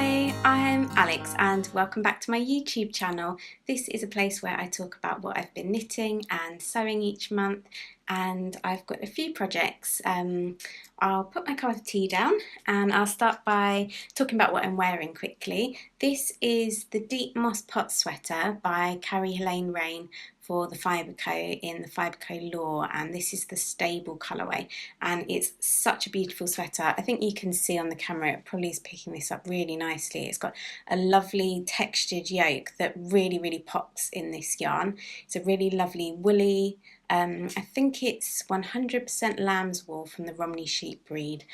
Hi, I'm Alex and welcome back to my YouTube channel. This is a place where I talk about what I've been knitting and sewing each month, and I've got a few projects. I'll put my cup of tea down and I'll start by talking about what I'm wearing quickly. This is the Deep Moss Pot Sweater by Carrie Helene Rain for the Fibre Co in the Fibre Co Lore, and this is the stable colourway, and it's such a beautiful sweater. I think you can see on the camera it probably is picking this up really nicely. It's got a lovely textured yoke that really pops in this yarn. It's a really lovely woolly, I think it's 100% lamb's wool from the Romney sheep breed,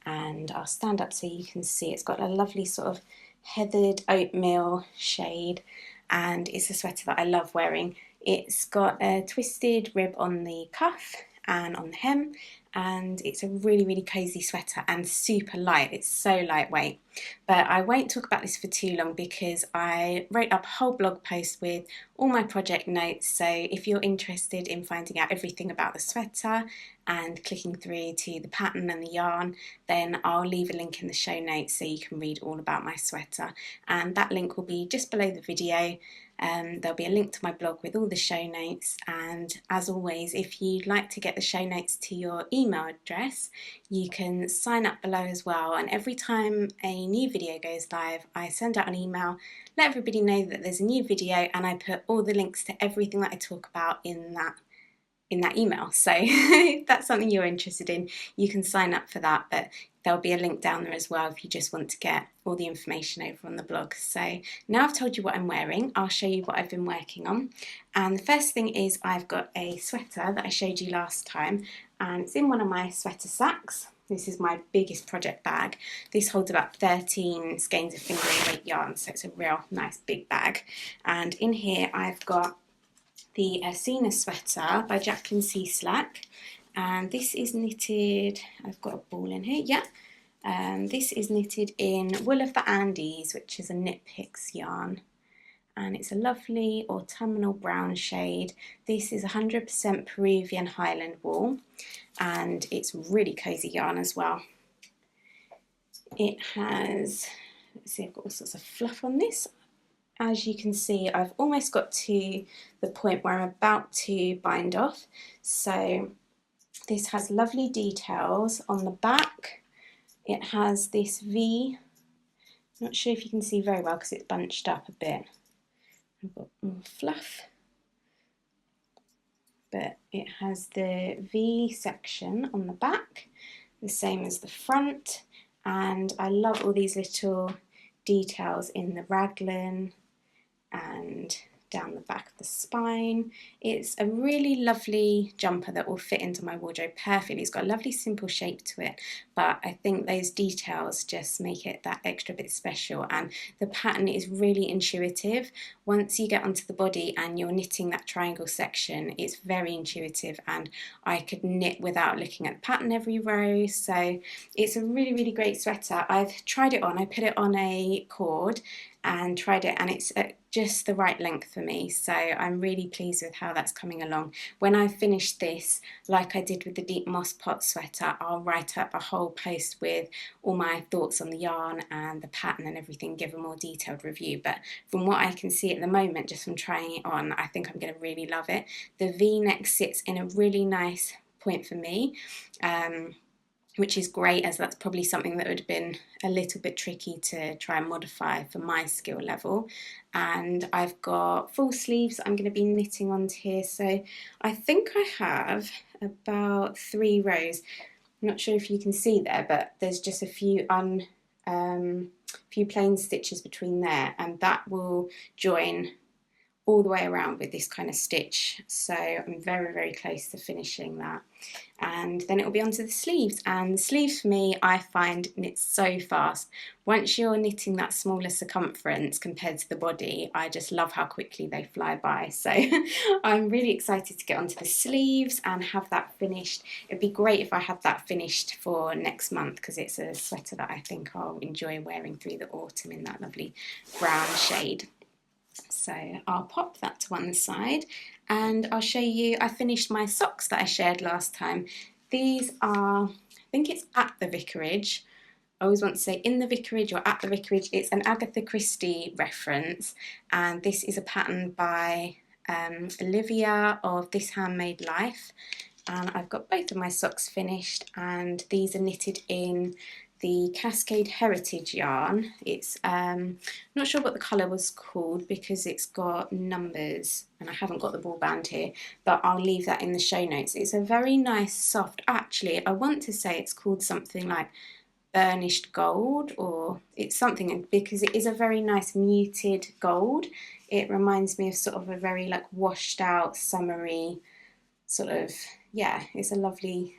and I'll stand up so you can see. It's got a lovely sort of heathered oatmeal shade, and it's a sweater that I love wearing. It's got a twisted rib on the cuff and on the hem, and it's a really cosy sweater and super light. It's so lightweight. But I won't talk about this for too long because I wrote up a whole blog post with all my project notes, so if you're interested in finding out everything about the sweater and clicking through to the pattern and the yarn, then I'll leave a link in the show notes so you can read all about my sweater, and that link will be just below the video. There'll be a link to my blog with all the show notes, and as always, if you'd like to get the show notes to your email address, you can sign up below as well, and every time a new video goes live, I send out an email, let everybody know that there's a new video, and I put all the links to everything that I talk about in that email. So if that's something you're interested in, you can sign up for that, but there'll be a link down there as well if you just want to get all the information over on the blog. So now I've told you what I'm wearing, I'll show you what I've been working on. And the first thing is I've got a sweater that I showed you last time, and it's in one of my sweater sacks. This is my biggest project bag. This holds about 13 skeins of fingering weight yarn, so it's a real nice big bag. And in here I've got the Asina sweater by Jacqueline C. Slack, and this is knitted, I've got a ball in here, yeah. This is knitted in Wool of the Andes, which is a Knit Picks yarn, and it's a lovely autumnal brown shade. This is 100% Peruvian Highland wool, and it's really cosy yarn as well. It has, let's see, I've got all sorts of fluff on this. As you can see, I've almost got to the point where I'm about to bind off. So this has lovely details on the back. It has this V, I'm not sure if you can see very well because it's bunched up a bit. I've got more fluff, but it has the V section on the back, the same as the front, and I love all these little details in the raglan and down the back of the spine. It's a really lovely jumper that will fit into my wardrobe perfectly. It's got a lovely simple shape to it, but I think those details just make it that extra bit special, and the pattern is really intuitive. Once you get onto the body and you're knitting that triangle section, it's very intuitive, and I could knit without looking at the pattern every row, so it's a really great sweater. I've tried it on, I put it on a cord and tried it, and it's at just the right length for me, so I'm really pleased with how that's coming along. When I finish this, like I did with the Deep Moss Pot Sweater, I'll write up a whole post with all my thoughts on the yarn and the pattern and everything, give a more detailed review, but from what I can see at the moment, just from trying it on, I think I'm going to really love it. The V-neck sits in a really nice point for me, which is great, as that's probably something that would have been a little bit tricky to try and modify for my skill level. And I've got full sleeves I'm going to be knitting onto here, so I think I have about 3 rows. I'm not sure if you can see there, but there's just a few plain stitches between there, and that will join all the way around with this kind of stitch, so I'm very close to finishing that. And then it will be onto the sleeves, and the sleeves for me, I find knit so fast. Once you're knitting that smaller circumference compared to the body, I just love how quickly they fly by, so I'm really excited to get onto the sleeves and have that finished. It'd be great if I had that finished for next month, because it's a sweater that I think I'll enjoy wearing through the autumn in that lovely brown shade. So I'll pop that to one side, and I'll show you, I finished my socks that I shared last time. These are, I think it's at the vicarage, I always want to say in the vicarage or at the vicarage. It's an Agatha Christie reference, and this is a pattern by Olivia of This Handmade Life. And I've got both of my socks finished, and these are knitted in the Cascade Heritage yarn. It's not sure what the colour was called because it's got numbers and I haven't got the ball band here, but I'll leave that in the show notes. It's a very nice soft, actually I want to say it's called something like burnished gold, or it's something, because it is a very nice muted gold. It reminds me of sort of a very like washed out summery sort of, yeah, it's a lovely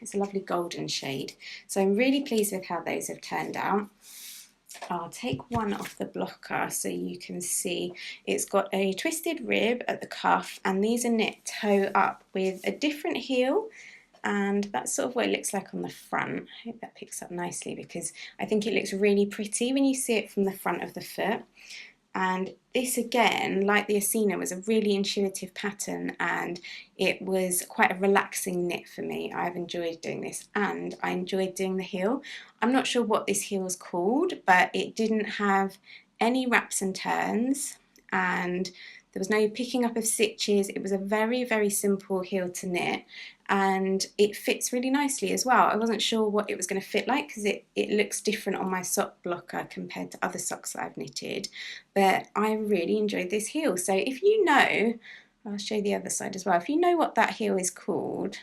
golden shade. So I'm really pleased with how those have turned out. I'll take one off the blocker so you can see it's got a twisted rib at the cuff, and these are knit toe up with a different heel, and that's sort of what it looks like on the front. I hope that picks up nicely because I think it looks really pretty when you see it from the front of the foot. And this again, like the Asina, was a really intuitive pattern, and it was quite a relaxing knit for me. I've enjoyed doing this, and I enjoyed doing the heel. I'm not sure what this heel is called, but it didn't have any wraps and turns, and there was no picking up of stitches. It was a very, very simple heel to knit, and it fits really nicely as well. I wasn't sure what it was going to fit like because it looks different on my sock blocker compared to other socks that I've knitted, but I really enjoyed this heel. So if you know, I'll show you the other side as well, if you know what that heel is called,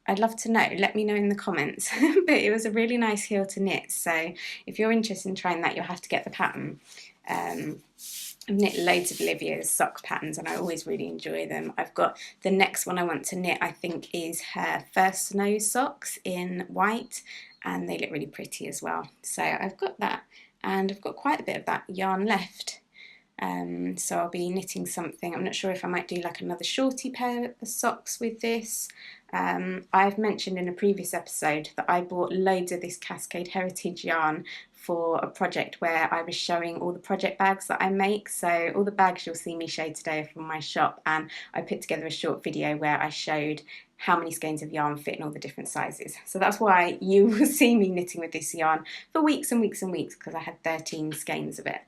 I'd love to know. Let me know in the comments. But it was a really nice heel to knit, so if you're interested in trying that, you'll have to get the pattern. I've knit loads of Olivia's sock patterns and I always really enjoy them. I've got the next one I want to knit, I think, is her first snow socks in white, and they look really pretty as well. So I've got that, and I've got quite a bit of that yarn left. So I'll be knitting something. I'm not sure if I might do like another shorty pair of socks with this. I've mentioned in a previous episode that I bought loads of this Cascade Heritage yarn for a project where I was showing all the project bags that I make. So all the bags you'll see me show today are from my shop, and I put together a short video where I showed how many skeins of yarn fit in all the different sizes. So that's why you will see me knitting with this yarn for weeks and weeks and weeks, because I had 13 skeins of it.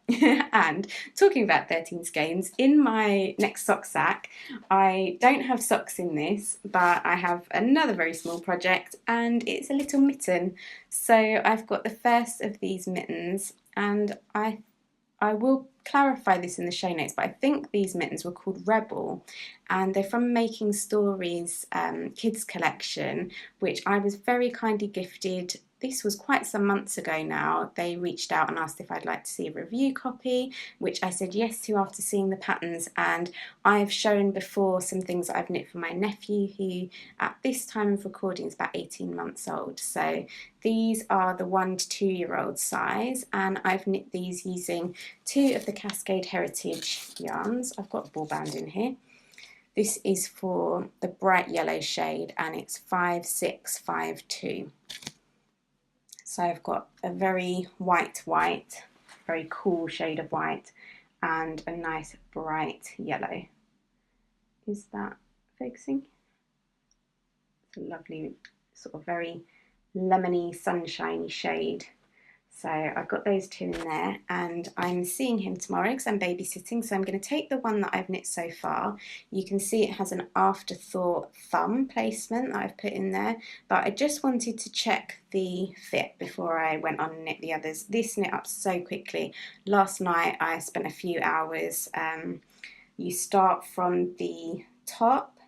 And talking about 13 skeins, in my next sock sack, I don't have socks in this, but I have another very small project, and it's a little mitten. So I've got the first of these mittens, and I will clarify this in the show notes, but I think these mittens were called Rebel, and they're from Making Stories kids collection, which I was very kindly gifted. This was quite some months ago now. They reached out and asked if I'd like to see a review copy, which I said yes to after seeing the patterns, and I've shown before some things that I've knit for my nephew, who at this time of recording is about 18 months old. So these are the 1 to 2 year old size, and I've knit these using 2 of the Cascade Heritage yarns. I've got a ball band in here. This is for the bright yellow shade, and it's 5652. So I've got a very white, very cool shade of white, and a nice bright yellow. Is that focusing? It's a lovely sort of very lemony, sunshiny shade. So I've got those 2 in there, and I'm seeing him tomorrow because I'm babysitting, so I'm going to take the one that I've knit so far. You can see it has an afterthought thumb placement that I've put in there, but I just wanted to check the fit before I went on and knit the others. This knit up so quickly. Last night I spent a few hours. You start from the top,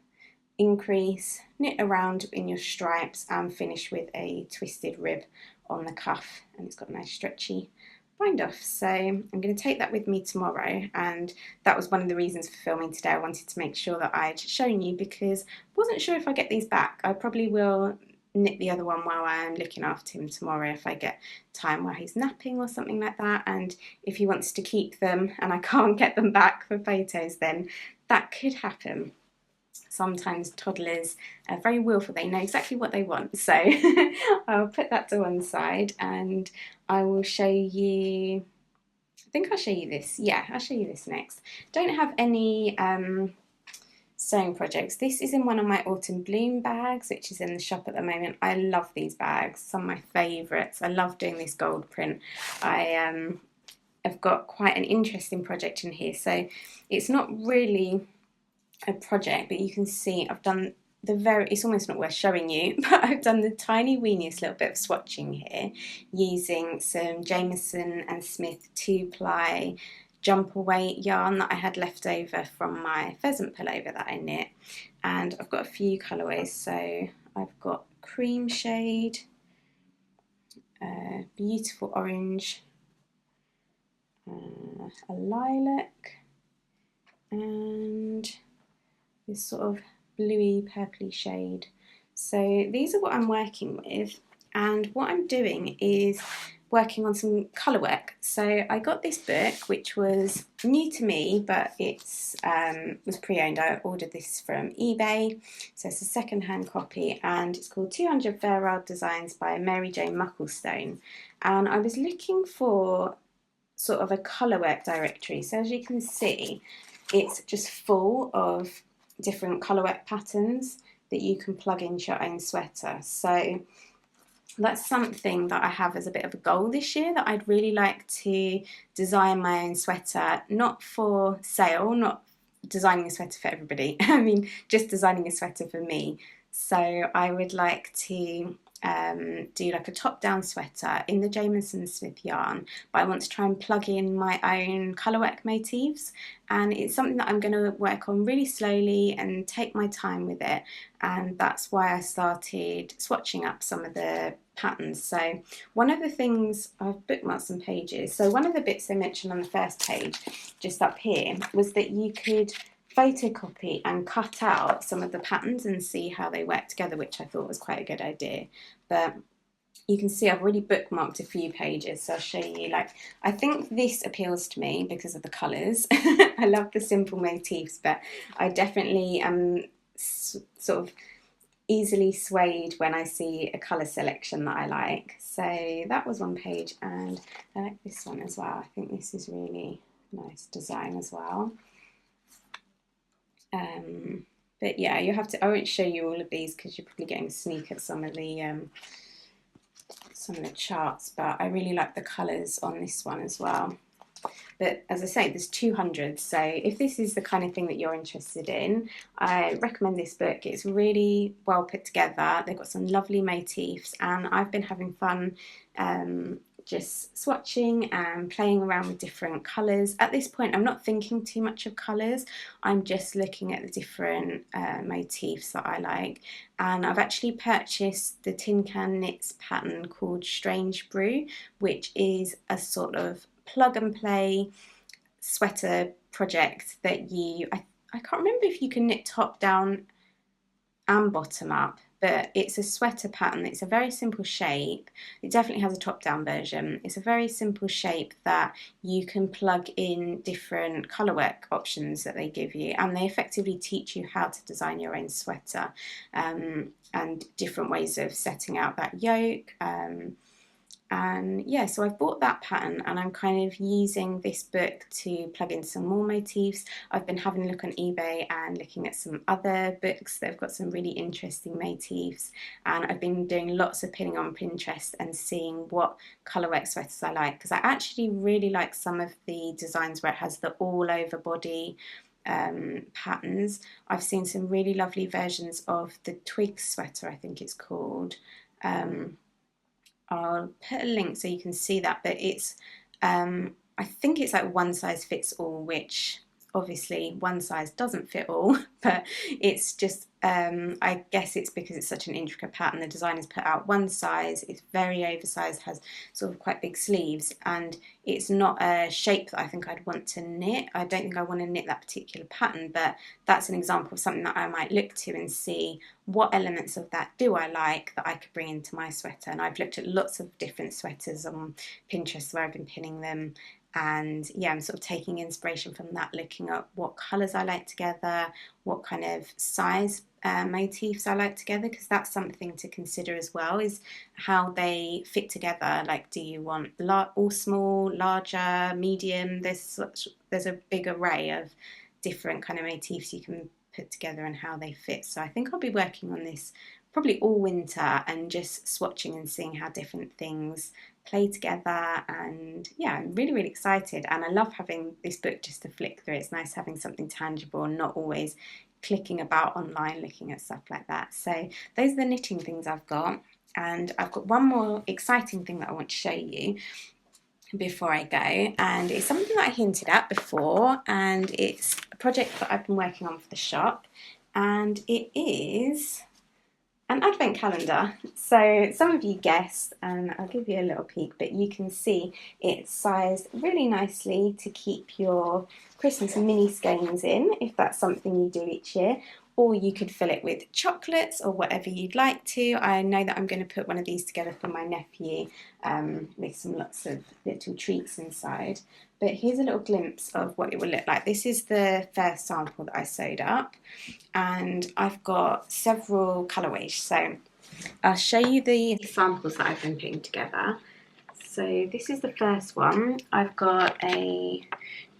increase, knit around in your stripes, and finish with a twisted rib on the cuff, and it's got a nice stretchy bind off. So I'm going to take that with me tomorrow, and that was one of the reasons for filming today. I wanted to make sure that I'd shown you because I wasn't sure if I get these back. I probably will knit the other one while I'm looking after him tomorrow if I get time while he's napping or something like that, and if he wants to keep them and I can't get them back for photos, then that could happen. Sometimes toddlers are very willful, they know exactly what they want. So I'll put that to one side, and I will show you, I think I'll show you this. Yeah, I'll show you this next. Don't have any sewing projects. This is in one of my autumn bloom bags, which is in the shop at the moment. I love these bags, some of my favourites. I love doing this gold print. I've got quite an interesting project in here, so it's not really a project, but you can see I've done it's almost not worth showing you, but I've done the tiny weeniest little bit of swatching here using some Jameson and Smith 2-ply jumper weight yarn that I had left over from my pheasant pullover that I knit. And I've got a few colourways, so I've got cream shade, beautiful orange, a lilac, and this sort of bluey purpley shade. So these are what I'm working with, and what I'm doing is working on some colour work. So I got this book, which was new to me, but it's was pre-owned. I ordered this from eBay, so it's a second-hand copy, and it's called 200 Fair Isle Designs by Mary Jane Mucklestone. And I was looking for sort of a colour work directory. So as you can see, it's just full of different colourwork patterns that you can plug into your own sweater. So that's something that I have as a bit of a goal this year, that I'd really like to design my own sweater, not for sale, not designing a sweater for everybody, I mean just designing a sweater for me. So I would like to do like a top-down sweater in the Jameson Smith yarn, but I want to try and plug in my own colourwork motifs, and it's something that I'm going to work on really slowly and take my time with it, and that's why I started swatching up some of the patterns. So one of the things, I've bookmarked some pages, so one of the bits they mentioned on the first page just up here was that you could photocopy and cut out some of the patterns and see how they work together, which I thought was quite a good idea. But you can see I've already bookmarked a few pages, so I'll show you. Like, I think this appeals to me because of the colours. I love the simple motifs, but I definitely am sort of easily swayed when I see a colour selection that I like. So that was one page, and I like this one as well. I think this is really nice design as well. But yeah, you have to. I won't show you all of these because you're probably getting a sneak at some of the charts. But I really like the colours on this one as well. But as I say, there's 200. So if this is the kind of thing that you're interested in, I recommend this book. It's really well put together. They've got some lovely motifs, and I've been having fun just swatching and playing around with different colours. At this point, I'm not thinking too much of colours. I'm just looking at the different motifs that I like. And I've actually purchased the Tin Can Knits pattern called Strange Brew, which is a sort of plug and play sweater project that I can't remember if you can knit top down and bottom up, but it's a sweater pattern. It's a very simple shape. It definitely has a top-down version. It's a very simple shape that you can plug in different colourwork options that they give you, and they effectively teach you how to design your own sweater and different ways of setting out that yoke. And yeah, so I've bought that pattern, and I'm kind of using this book to plug in some more motifs. I've been having a look on eBay and looking at some other books that have got some really interesting motifs, and I've been doing lots of pinning on Pinterest and seeing what colourwork sweaters I like, because I actually really like some of the designs where it has the all over body patterns. I've seen some really lovely versions of the Twig Sweater, I think it's called. I'll put a link so you can see that, but it's I think it's like one size fits all, which obviously one size doesn't fit all, but it's just I guess it's because it's such an intricate pattern. The designers put out one size. It's very oversized, has sort of quite big sleeves, and it's not a shape that I think I'd want to knit. I don't think I want to knit that particular pattern, but that's an example of something that I might look to and see what elements of that do I like that I could bring into my sweater. And I've looked at lots of different sweaters on Pinterest where I've been pinning them, and yeah, I'm sort of taking inspiration from that, looking at what colours I like together, what kind of size motifs I like together, because that's something to consider as well, is how they fit together. Like, do you want all small, larger, medium? There's a big array of different kind of motifs you can put together and how they fit. So I think I'll be working on this probably all winter and just swatching and seeing how different things play together. And yeah, I'm really excited, and I love having this book just to flick through. It's nice having something tangible and not always clicking about online looking at stuff like that. So those are the knitting things I've got, and I've got one more exciting thing that I want to show you before I go, and it's something that I hinted at before, and it's a project that I've been working on for the shop, and it is an advent calendar. So some of you guessed, and I'll give you a little peek, but you can see it's sized really nicely to keep your Christmas mini skeins in, if that's something you do each year, or you could fill it with chocolates or whatever you'd like to. I know that I'm going to put one of these together for my nephew with lots of little treats inside. But here's a little glimpse of what it will look like. This is the first sample that I sewed up, and I've got several colourways. So I'll show you the samples that I've been putting together. So this is the first one. I've got a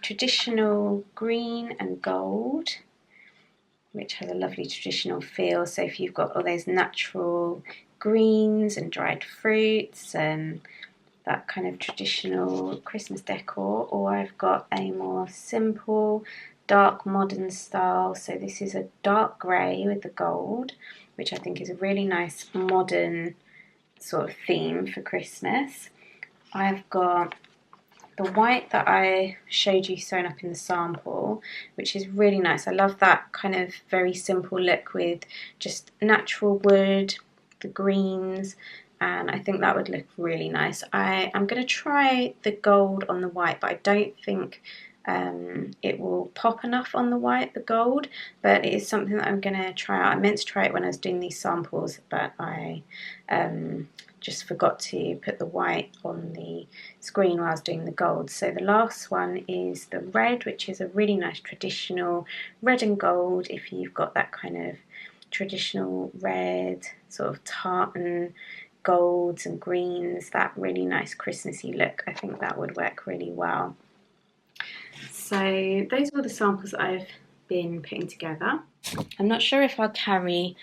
traditional green and gold, which has a lovely traditional feel. So if you've got all those natural greens and dried fruits and that kind of traditional Christmas decor, or I've got a more simple dark modern style. So this is a dark grey with the gold, which I think is a really nice modern sort of theme for Christmas. I've got the white that I showed you sewn up in the sample, which is really nice. I love that kind of very simple look with just natural wood, the greens, and I think that would look really nice. I'm going to try the gold on the white, but I don't think it will pop enough on the white, the gold, but it is something that I'm going to try out. I meant to try it when I was doing these samples, but I just forgot to put the white on the screen while I was doing the gold. So the last one is the red, which is a really nice traditional red and gold. If you've got that kind of traditional red, sort of tartan golds and greens, that really nice Christmassy look, I think that would work really well. So those were the samples that I've been putting together. I'm not sure if I'll carry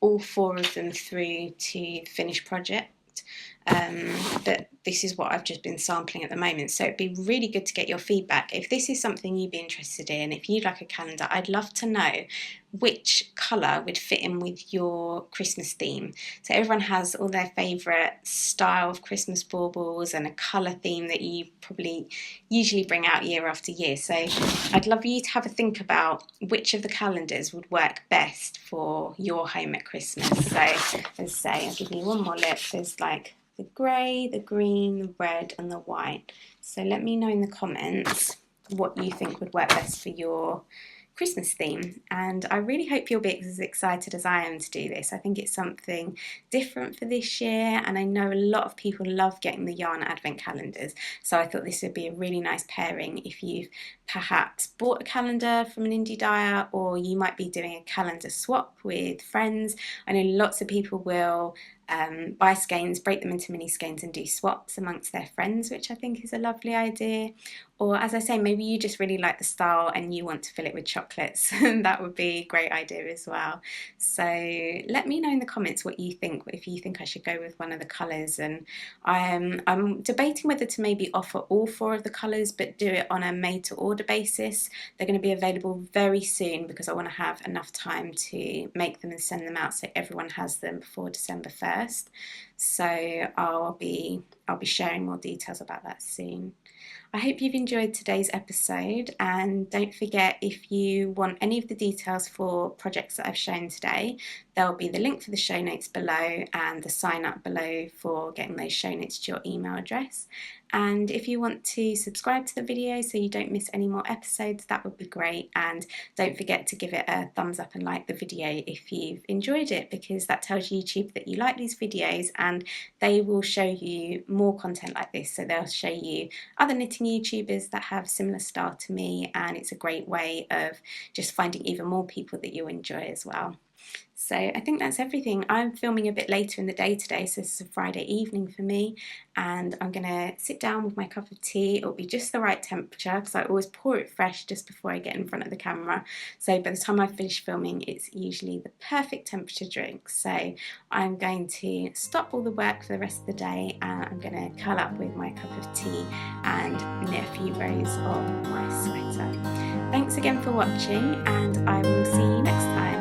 all 4 of them through to the finished project, but this is what I've just been sampling at the moment. So it'd be really good to get your feedback. If this is something you'd be interested in, if you'd like a calendar, I'd love to know which colour would fit in with your Christmas theme. So everyone has all their favourite style of Christmas baubles and a colour theme that you probably usually bring out year after year. So I'd love you to have a think about which of the calendars would work best for your home at Christmas. So as I say, I'll give you one more look. There's like the grey, the green, the red and the white. So let me know in the comments what you think would work best for your Christmas theme, and I really hope you'll be as excited as I am to do this. I think it's something different for this year, and I know a lot of people love getting the yarn advent calendars, so I thought this would be a really nice pairing if you've perhaps bought a calendar from an indie dyer, or you might be doing a calendar swap with friends. I know lots of people will buy skeins, break them into mini skeins and do swaps amongst their friends, which I think is a lovely idea. Or as I say, maybe you just really like the style and you want to fill it with chocolates, and that would be a great idea as well. So let me know in the comments what you think, if you think I should go with one of the colours. And I'm debating whether to maybe offer all 4 of the colours but do it on a made to order basis. They're going to be available very soon because I want to have enough time to make them and send them out so everyone has them before December 1st. So I'll be sharing more details about that soon. I hope you've enjoyed today's episode, and don't forget, if you want any of the details for projects that I've shown today, there'll be the link for the show notes below and the sign up below for getting those show notes to your email address. And if you want to subscribe to the video so you don't miss any more episodes, that would be great. And don't forget to give it a thumbs up and like the video if you've enjoyed it, because that tells YouTube that you like these videos and they will show you more content like this. So they'll show you other knitting YouTubers that have similar style to me, and it's a great way of just finding even more people that you enjoy as well. So I think that's everything. I'm filming a bit later in the day today, so this is a Friday evening for me, and I'm going to sit down with my cup of tea. It'll be just the right temperature because I always pour it fresh just before I get in front of the camera. So by the time I finish filming, it's usually the perfect temperature drink. So I'm going to stop all the work for the rest of the day, and I'm going to curl up with my cup of tea and knit a few rows of my sweater. Thanks again for watching, and I will see you next time.